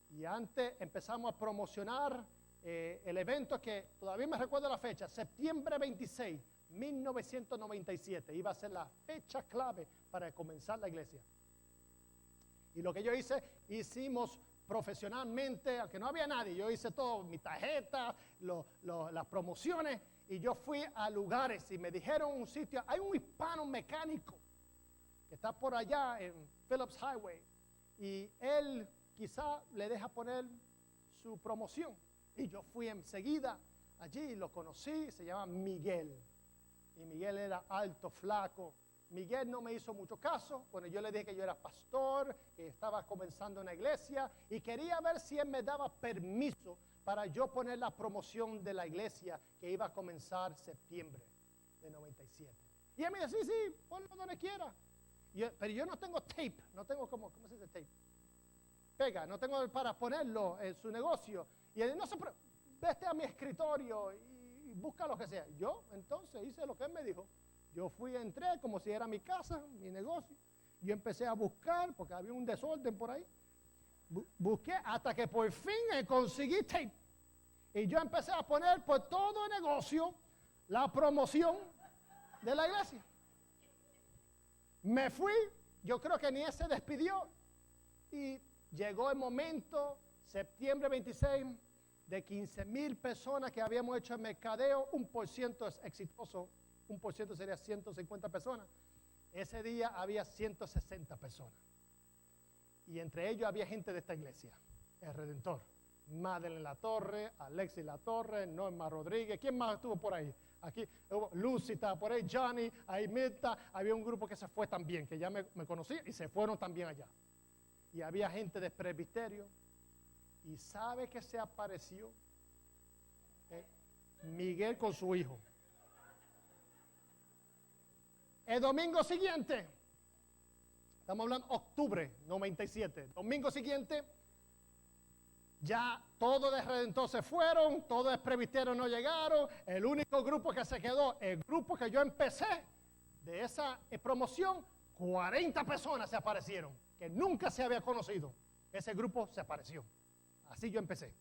Y antes empezamos a promocionar el evento que todavía me recuerdo la fecha, septiembre 26, 1997, iba a ser la fecha clave para comenzar la iglesia. Y lo que yo hicimos profesionalmente, aunque no había nadie, yo hice todo, mi tarjeta, las promociones, y yo fui a lugares y me dijeron un sitio, hay un hispano mecánico que está por allá en Phillips Highway, y él quizá le deja poner su promoción. Y yo fui enseguida allí, lo conocí, se llama Miguel. Y Miguel era alto, flaco. Miguel no me hizo mucho caso cuando yo le dije que yo era pastor, que estaba comenzando una iglesia y quería ver si él me daba permiso para yo poner la promoción de la iglesia que iba a comenzar septiembre de 97. Y él me dice, sí, ponlo donde quiera. Pero yo no tengo tape, no tengo ¿cómo se dice tape? Pega, no tengo para ponerlo en su negocio. Y él, no se vete a mi escritorio y busca lo que sea. Yo entonces hice lo que él me dijo. Yo entré como si era mi casa, mi negocio. Yo empecé a buscar porque había un desorden por ahí. Busqué hasta que por fin conseguí tape. Y yo empecé a poner por todo el negocio la promoción de la iglesia. Me fui, yo creo que ni él se despidió. Y llegó el momento, septiembre 26, de 15,000 personas que habíamos hecho el mercadeo, 1% es exitoso, 1% sería 150 personas. Ese día había 160 personas. Y entre ellos había gente de esta iglesia, el Redentor. Madeleine La Torre, Alexis La Torre, Norma Rodríguez. ¿Quién más estuvo por ahí? Aquí, Lucy estaba por ahí, Johnny, ahí Mirta. Había un grupo que se fue también, que ya me conocía y se fueron también allá. Y había gente del presbiterio. ¿Y sabe que se apareció? Miguel con su hijo. El domingo siguiente, estamos hablando octubre 97, domingo siguiente, ya todos de Redentor se fueron, todos de presbiterio no llegaron, el único grupo que se quedó, el grupo que yo empecé de esa promoción, 40 personas se aparecieron, que nunca se había conocido. Ese grupo se apareció. Así yo empecé.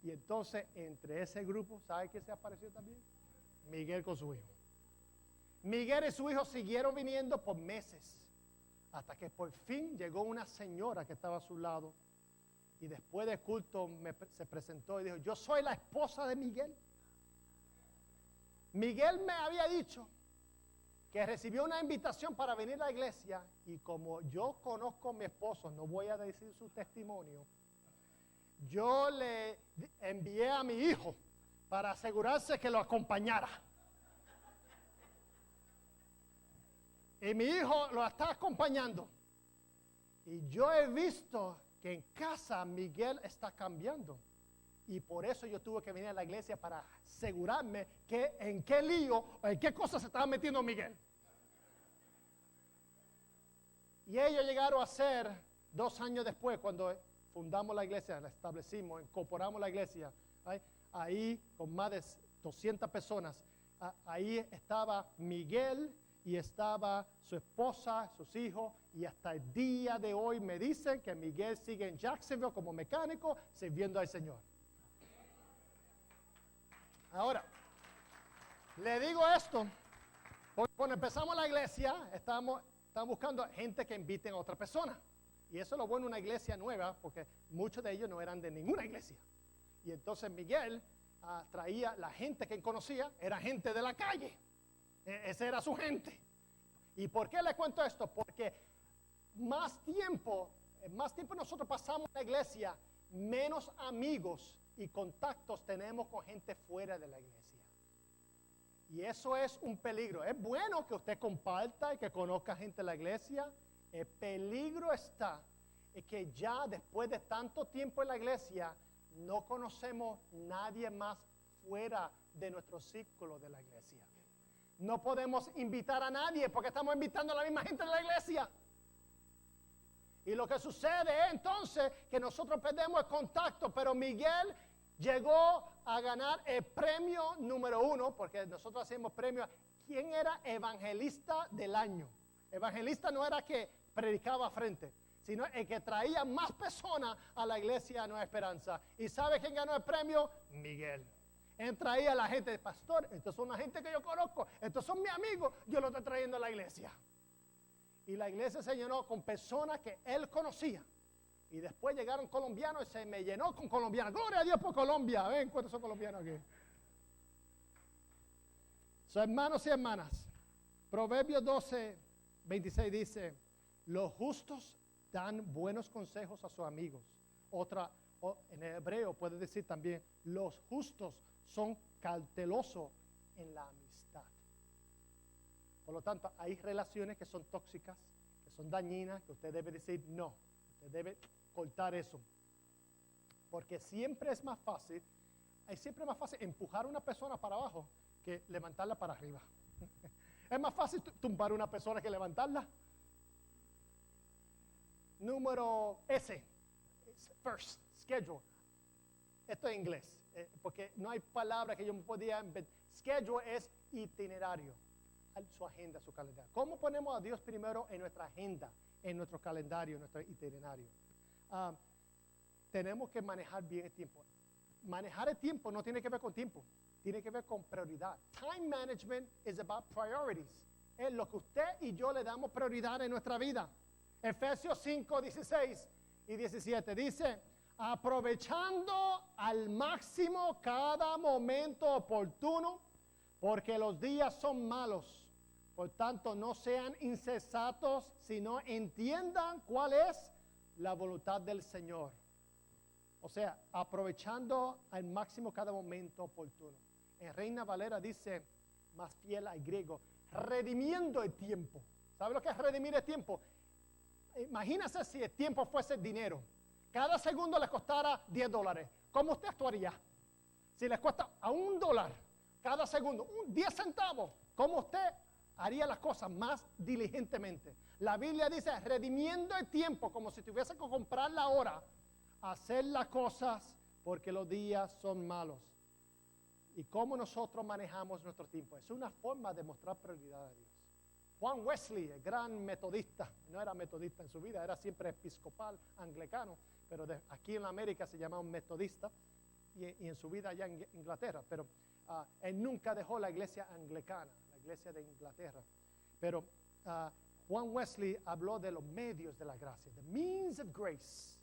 Y entonces, entre ese grupo, ¿sabe quién se apareció también? Miguel con su hijo. Miguel y su hijo siguieron viniendo por meses, hasta que por fin llegó una señora que estaba a su lado, y después del culto se presentó y dijo, yo soy la esposa de Miguel. Miguel me había dicho que recibió una invitación para venir a la iglesia, y como yo conozco a mi esposo, no voy a decir su testimonio, yo le envié a mi hijo para asegurarse que lo acompañara. Y mi hijo lo está acompañando. Y yo he visto que en casa Miguel está cambiando. Y por eso yo tuve que venir a la iglesia para asegurarme que en qué lío, en qué cosas se estaba metiendo Miguel. Y ellos llegaron a ser 2 años después, cuando fundamos la iglesia, la establecimos, incorporamos la iglesia, ahí con más de 200 personas, ahí estaba Miguel y estaba su esposa, sus hijos, y hasta el día de hoy me dicen que Miguel sigue en Jacksonville como mecánico sirviendo al Señor. Ahora, le digo esto, porque cuando empezamos la iglesia, estamos buscando gente que inviten a otra persona. Y eso es lo bueno de una iglesia nueva, porque muchos de ellos no eran de ninguna iglesia. Y entonces Miguel traía la gente que él conocía, era gente de la calle. Esa era su gente. ¿Y por qué le cuento esto? Porque más tiempo nosotros pasamos en la iglesia, menos amigos y contactos tenemos con gente fuera de la iglesia. Y eso es un peligro. Es bueno que usted comparta y que conozca gente de la iglesia. El peligro está en que ya después de tanto tiempo en la iglesia, no conocemos nadie más fuera de nuestro círculo de la iglesia. No podemos invitar a nadie porque estamos invitando a la misma gente de la iglesia. Y lo que sucede es entonces que nosotros perdemos el contacto, pero Miguel llegó a ganar el premio número 1, porque nosotros hacemos premio. ¿Quién era evangelista del año? Evangelista no era que predicaba frente, sino el que traía más personas a la iglesia Nueva Esperanza. ¿Y sabe quién ganó el premio? Miguel. Él traía a la gente, pastor, estos son la gente que yo conozco, estos son mis amigos, yo los estoy trayendo a la iglesia. Y la iglesia se llenó con personas que él conocía. Y después llegaron colombianos y se me llenó con colombianos. Gloria a Dios por Colombia. Ven, ¿cuántos son colombianos aquí? Son hermanos y hermanas. Proverbios 12:26 dice, los justos dan buenos consejos a sus amigos. En hebreo puede decir también, los justos son cautelosos en la amistad. Por lo tanto, hay relaciones que son tóxicas, que son dañinas, que usted debe decir no. Usted debe cortar eso. Porque siempre es más fácil empujar a una persona para abajo que levantarla para arriba. Es más fácil tumbar a una persona que levantarla. Número S, first, schedule. Esto es inglés, porque no hay palabra que yo me podía inventar. Schedule es itinerario, su agenda, su calendario. ¿Cómo ponemos a Dios primero en nuestra agenda, en nuestro calendario, en nuestro itinerario? Tenemos que manejar bien el tiempo. Manejar el tiempo no tiene que ver con tiempo, tiene que ver con prioridad. Time management is about priorities. Es lo que usted y yo le damos prioridad en nuestra vida. Efesios 5, 16 y 17 dice, aprovechando al máximo cada momento oportuno, porque los días son malos. Por tanto, no sean insensatos, sino entiendan cuál es la voluntad del Señor. O sea, aprovechando al máximo cada momento oportuno. En Reina Valera dice, más fiel al griego, redimiendo el tiempo. ¿Sabe lo que es redimir el tiempo? Imagínese si el tiempo fuese dinero. Cada segundo le costara $10. ¿Cómo usted actuaría? Si le cuesta a $1 cada segundo, 10 centavos, ¿cómo usted haría las cosas más diligentemente? La Biblia dice, redimiendo el tiempo, como si tuviese que comprar la hora, hacer las cosas porque los días son malos. ¿Y cómo nosotros manejamos nuestro tiempo? Es una forma de mostrar prioridad a Dios. Juan Wesley, el gran metodista, no era metodista en su vida, era siempre episcopal, anglicano, pero aquí en América se llama un metodista, y en su vida allá en Inglaterra, pero él nunca dejó la iglesia anglicana, la iglesia de Inglaterra. Pero Juan Wesley habló de los medios de la gracia, the means of grace.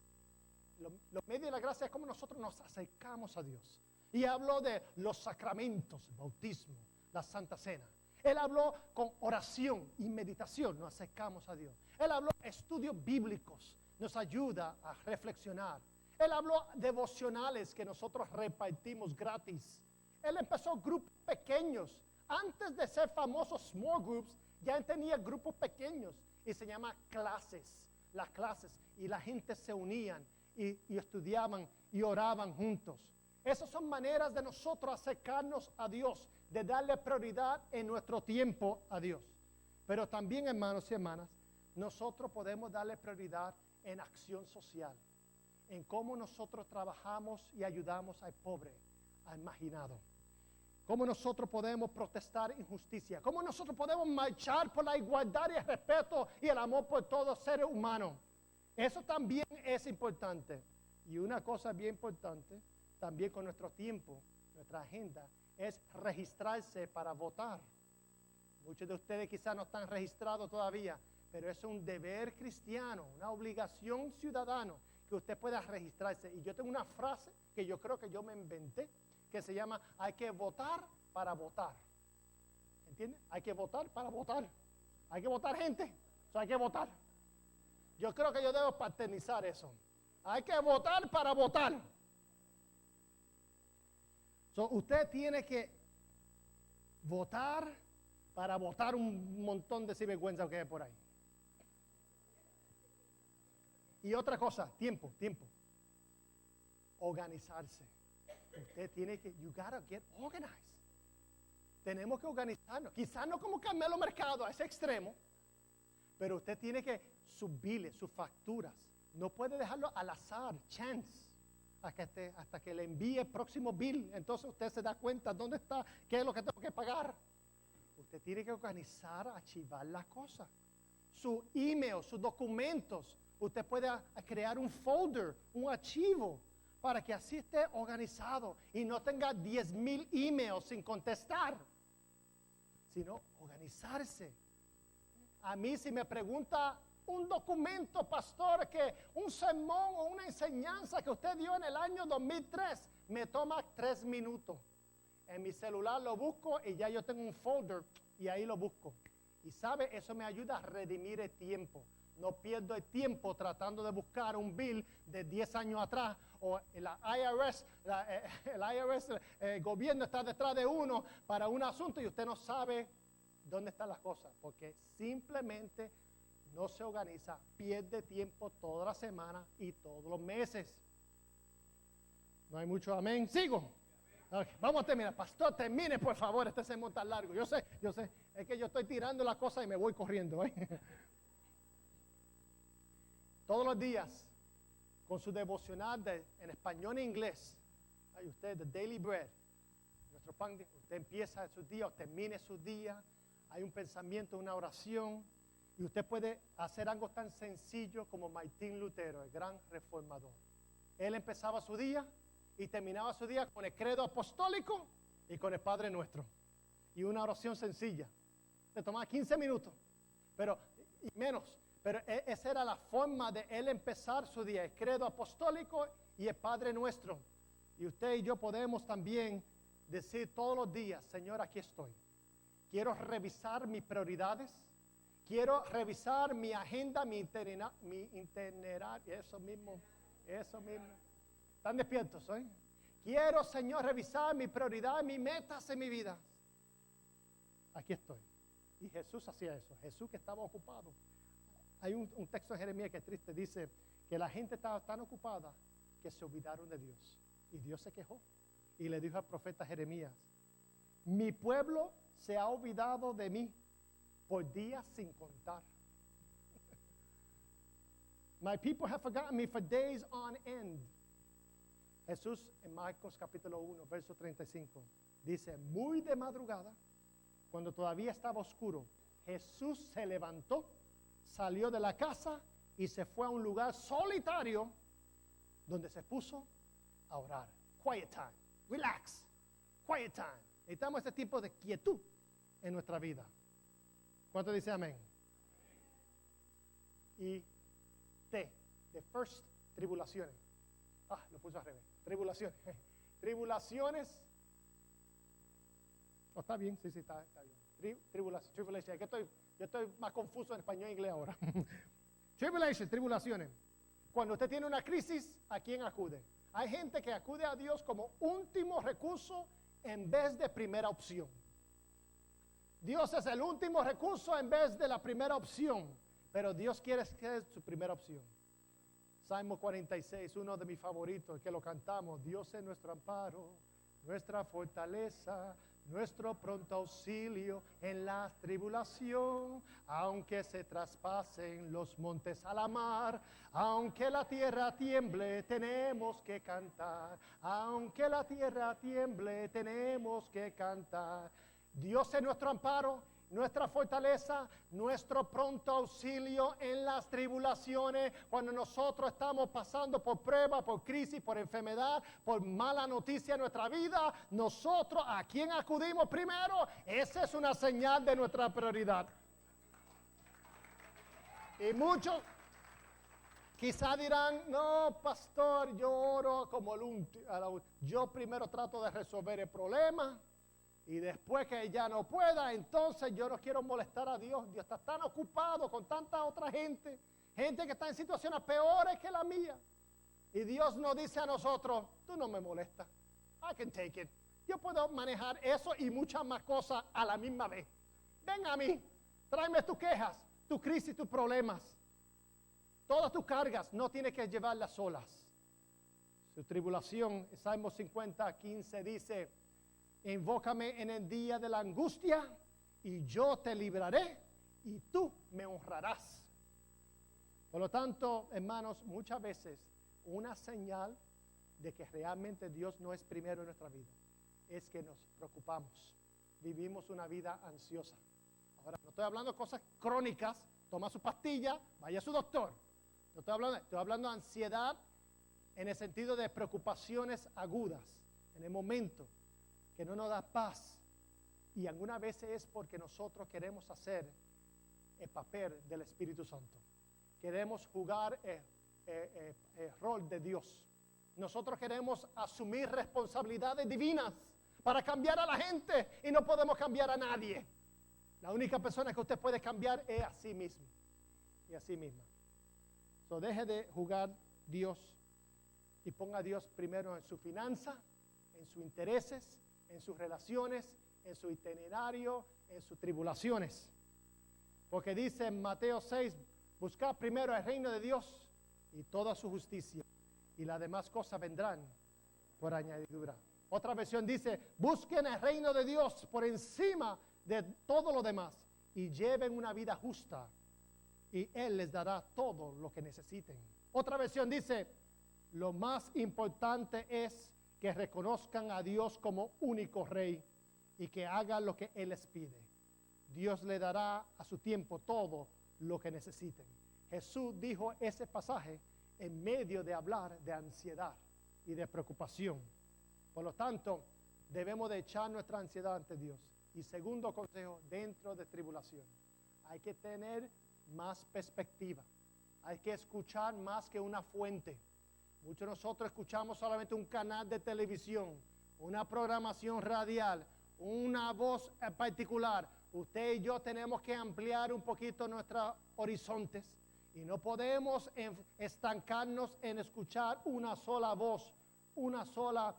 Los medios de la gracia es como nosotros nos acercamos a Dios. Y habló de los sacramentos, el bautismo, la Santa Cena. Él habló con oración y meditación, nos acercamos a Dios. Él habló de estudios bíblicos, nos ayuda a reflexionar. Él habló devocionales que nosotros repartimos gratis. Él empezó grupos pequeños. Antes de ser famosos small groups, ya él tenía grupos pequeños y se llama clases. Las clases, y la gente se unían y estudiaban y oraban juntos. Esas son maneras de nosotros acercarnos a Dios, de darle prioridad en nuestro tiempo a Dios. Pero también, hermanos y hermanas, nosotros podemos darle prioridad en acción social, en cómo nosotros trabajamos y ayudamos al pobre, al marginado. Cómo nosotros podemos protestar injusticia, cómo nosotros podemos marchar por la igualdad y el respeto y el amor por todos seres humanos. Eso también es importante. Y una cosa bien importante, también con nuestro tiempo, nuestra agenda, es registrarse para votar. Muchos de ustedes quizás no están registrados todavía, pero es un deber cristiano, una obligación ciudadana que usted pueda registrarse. Y yo tengo una frase que yo creo que yo me inventé, que se llama, hay que votar para votar. ¿Entiende? Hay que votar para votar. Hay que votar, gente. O sea, hay que votar. Yo creo que yo debo paternizar eso. Hay que votar para votar. Usted tiene que votar para votar un montón de sinvergüenza que hay por ahí. Y otra cosa, tiempo. Organizarse. Usted tiene que, you gotta get organized. Tenemos que organizarnos. Quizás no como Carmelo Mercado a ese extremo, pero usted tiene que subirle sus facturas. No puede dejarlo al azar, chance, hasta que le envíe el próximo bill. Entonces usted se da cuenta dónde está, qué es lo que tengo que pagar. Usted tiene que organizar, archivar las cosas. Su email, sus documentos. Usted puede crear un folder, un archivo, para que así esté organizado y no tenga 10,000 emails sin contestar, sino organizarse. A mí, si me pregunta un documento, pastor, que un sermón o una enseñanza que usted dio en el año 2003, me toma 3 minutos. En mi celular lo busco y ya yo tengo un folder y ahí lo busco. Y sabe, eso me ayuda a redimir el tiempo. No pierdo el tiempo tratando de buscar un bill de 10 años atrás, o la IRS, el gobierno está detrás de uno para un asunto y usted no sabe dónde están las cosas, porque simplemente no se organiza, pierde tiempo toda la semana y todos los meses. No hay mucho amén. Sigo. Okay, vamos a terminar. Pastor, termine por favor, este sermón tan largo. Yo sé. Es que yo estoy tirando la cosa y me voy corriendo. Todos los días, con su devocional en español e inglés, hay usted, The Daily Bread, nuestro pan, usted empieza su día o termine su día, hay un pensamiento, una oración, y usted puede hacer algo tan sencillo como Martín Lutero, el gran reformador. Él empezaba su día y terminaba su día con el credo apostólico y con el Padre Nuestro. Y una oración sencilla. Le tomaba 15 minutos, y menos. Pero esa era la forma de él empezar su día, el credo apostólico y el Padre Nuestro. Y usted y yo podemos también decir todos los días, Señor, aquí estoy. Quiero revisar mis prioridades. Quiero revisar mi agenda, mi itinerario. Eso mismo. ¿Están despiertos hoy? Quiero, Señor, revisar mi prioridad, mis metas en mi vida. Aquí estoy. Y Jesús hacía eso. Jesús que estaba ocupado. Hay un texto de Jeremías que es triste. Dice que la gente estaba tan ocupada que se olvidaron de Dios. Y Dios se quejó. Y le dijo al profeta Jeremías, mi pueblo se ha olvidado de mí por días sin contar. My people have forgotten me for days on end. Jesús en Marcos capítulo 1, verso 35, dice, muy de madrugada, cuando todavía estaba oscuro, Jesús se levantó, salió de la casa y se fue a un lugar solitario donde se puso a orar. Quiet time, relax, quiet time. Necesitamos este tipo de quietud en nuestra vida. ¿Cuánto dice amén? Y the first, tribulaciones. Lo puso al revés. Tribulaciones. Tribulaciones. Está bien, sí, está bien. Tribulation. Yo estoy más confuso en español e inglés ahora. Tribulation, tribulaciones. Cuando usted tiene una crisis, ¿a quién acude? Hay gente que acude a Dios como último recurso en vez de primera opción. Dios es el último recurso en vez de la primera opción, pero Dios quiere que es su primera opción. Salmo 46, uno de mis favoritos, que lo cantamos. Dios es nuestro amparo, nuestra fortaleza, nuestro pronto auxilio en la tribulación. Aunque se traspasen los montes a la mar, aunque la tierra tiemble, tenemos que cantar. Aunque la tierra tiemble, tenemos que cantar. Dios es nuestro amparo, nuestra fortaleza, nuestro pronto auxilio en las tribulaciones. Cuando nosotros estamos pasando por prueba, por crisis, por enfermedad, por mala noticia en nuestra vida, nosotros, ¿a quién acudimos primero? Esa es una señal de nuestra prioridad. Y muchos quizá dirán, no, pastor, yo oro como el último. Yo primero trato de resolver el problema. Y después que ya no pueda, entonces yo no quiero molestar a Dios. Dios está tan ocupado con tanta otra gente que está en situaciones peores que la mía. Y Dios nos dice a nosotros, tú no me molestas. I can take it. Yo puedo manejar eso y muchas más cosas a la misma vez. Ven a mí, tráeme tus quejas, tu crisis, tus problemas. Todas tus cargas, no tienes que llevarlas solas. Su tribulación, Salmo 50:15 dice, invócame en el día de la angustia y yo te libraré y tú me honrarás. Por lo tanto, hermanos, muchas veces una señal de que realmente Dios no es primero en nuestra vida es que nos preocupamos, vivimos una vida ansiosa. Ahora, no estoy hablando de cosas crónicas, toma su pastilla, vaya a su doctor. No estoy hablando de ansiedad en el sentido de preocupaciones agudas, en el momento, que no nos da paz, y algunas veces es porque nosotros queremos hacer el papel del Espíritu Santo. Queremos jugar el rol de Dios. Nosotros queremos asumir responsabilidades divinas para cambiar a la gente y no podemos cambiar a nadie. La única persona que usted puede cambiar es a sí mismo y a sí misma. So, deje de jugar Dios y ponga a Dios primero en su finanza, en sus intereses, en sus relaciones, en su itinerario, en sus tribulaciones. Porque dice en Mateo 6, buscad primero el reino de Dios y toda su justicia, y las demás cosas vendrán por añadidura. Otra versión dice, busquen el reino de Dios por encima de todo lo demás y lleven una vida justa y Él les dará todo lo que necesiten. Otra versión dice, lo más importante es que reconozcan a Dios como único Rey y que hagan lo que Él les pide. Dios le dará a su tiempo todo lo que necesiten. Jesús dijo ese pasaje en medio de hablar de ansiedad y de preocupación. Por lo tanto, debemos de echar nuestra ansiedad ante Dios. Y segundo consejo, dentro de tribulación, hay que tener más perspectiva. Hay que escuchar más que una fuente. Muchos de nosotros escuchamos solamente un canal de televisión, una programación radial, una voz particular. Usted y yo tenemos que ampliar un poquito nuestros horizontes y no podemos estancarnos en escuchar una sola voz, una sola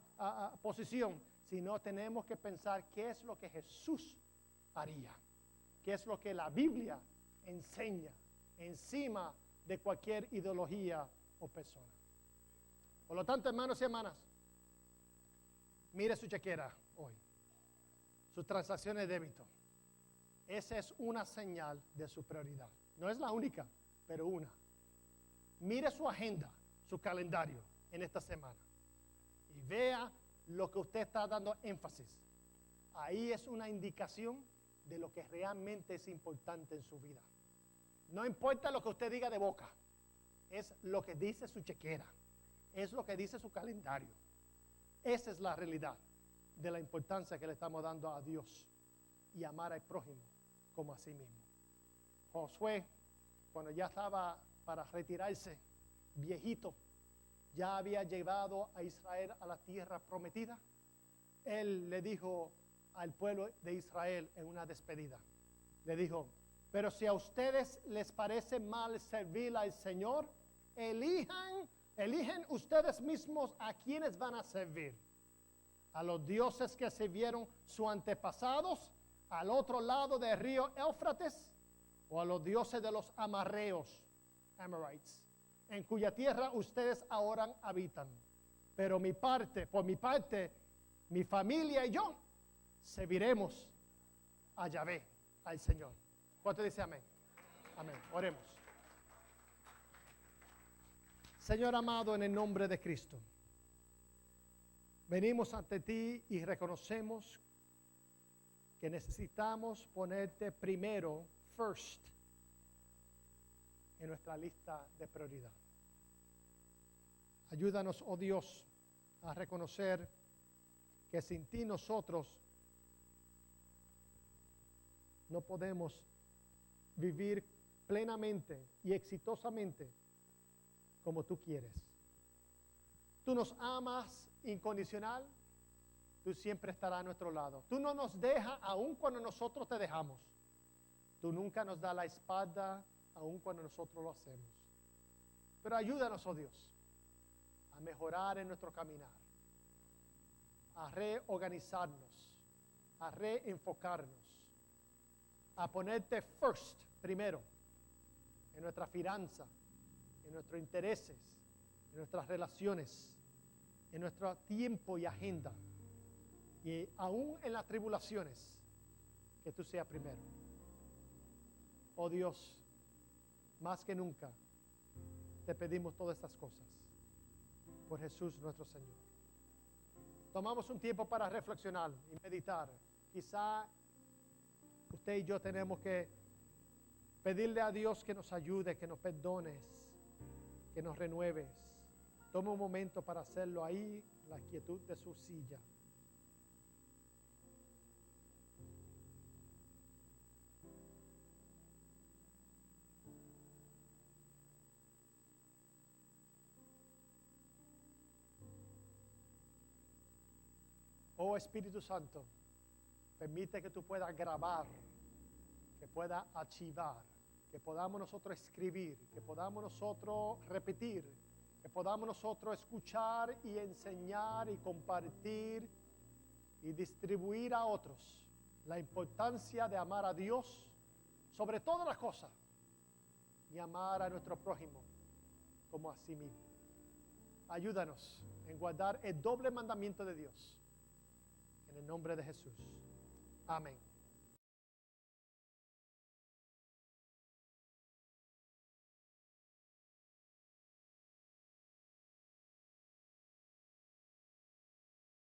posición, sino tenemos que pensar qué es lo que Jesús haría, qué es lo que la Biblia enseña encima de cualquier ideología o persona. Por lo tanto, hermanos y hermanas, mire su chequera hoy, sus transacciones de débito. Esa es una señal de su prioridad. No es la única, pero una. Mire su agenda, su calendario en esta semana y vea lo que usted está dando énfasis. Ahí es una indicación de lo que realmente es importante en su vida. No importa lo que usted diga de boca, es lo que dice su chequera, es lo que dice su calendario. Esa es la realidad de la importancia que le estamos dando a Dios y amar al prójimo como a sí mismo. Josué, cuando ya estaba para retirarse, viejito, ya había llevado a Israel a la tierra prometida. Él le dijo al pueblo de Israel en una despedida, le dijo, pero si a ustedes les parece mal servir al Señor, eligen ustedes mismos a quienes van a servir. A los dioses que sirvieron sus antepasados al otro lado del río Éufrates, o a los dioses de los amorreos, Amorites, en cuya tierra ustedes ahora habitan. Pero por mi parte, mi familia y yo serviremos a Yahvé, al Señor. ¿Cuánto dice amén? Amén. Oremos. Señor amado, en el nombre de Cristo, venimos ante ti y reconocemos que necesitamos ponerte primero, first, en nuestra lista de prioridad. Ayúdanos, oh Dios, a reconocer que sin ti nosotros no podemos vivir plenamente y exitosamente como tú quieres. Tú nos amas incondicional, tú siempre estarás a nuestro lado. Tú no nos dejas aun cuando nosotros te dejamos. Tú nunca nos das la espalda aun cuando nosotros lo hacemos. Pero ayúdanos, oh Dios, a mejorar en nuestro caminar, a reorganizarnos, a reenfocarnos, a ponerte first, primero, en nuestra finanza, en nuestros intereses, en nuestras relaciones, en nuestro tiempo y agenda, y aún en las tribulaciones, que tú seas primero. Oh Dios, más que nunca, te pedimos todas estas cosas, por Jesús nuestro Señor. Tomamos un tiempo para reflexionar y meditar. Quizá usted y yo tenemos que pedirle a Dios que nos ayude, que nos perdones, que nos renueves. Toma un momento para hacerlo ahí, la quietud de su silla. Oh Espíritu Santo, permite que tú puedas grabar, que puedas archivar, que podamos nosotros escribir, que podamos nosotros repetir, que podamos nosotros escuchar y enseñar y compartir y distribuir a otros la importancia de amar a Dios sobre todas las cosas y amar a nuestro prójimo como a sí mismo. Ayúdanos en guardar el doble mandamiento de Dios. En el nombre de Jesús. Amén.